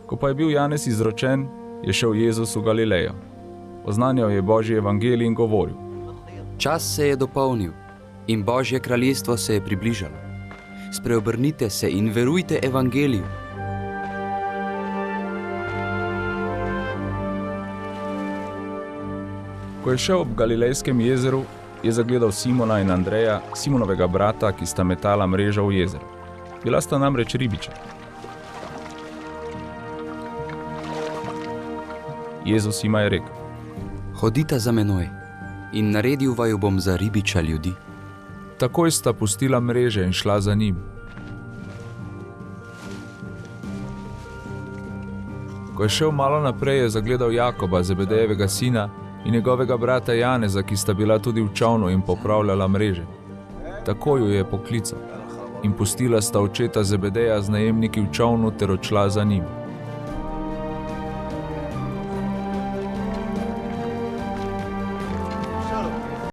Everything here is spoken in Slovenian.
Ko pa je bil Janez izročen, je šel Jezus v Galilejo. Oznanjal je Božji evangelij in govoril: Čas se je dopolnil in Božje kraljestvo se je približalo. Spreobrnite se in verujte evangeliju. Ko je šel ob Galilejskem jezeru, je zagledal Simona in Andreja, Simonovega brata, ki sta metala mrežo v jezeru. Bila sta namreč ribiča. Jezus jima je rekel: Hodita za menoj in naredil vaju bom za ribiča ljudi. Takoj sta pustila mreže in šla za njim. Ko je šel malo naprej, je zagledal Jakoba, Zebedejevega sina, in njegovega brata Janeza, ki sta bila tudi v čolnu in popravljala mreže. Takoj ju je poklical in pustila sta očeta Zebedeja z najemniki v čolnu ter odšla za njim.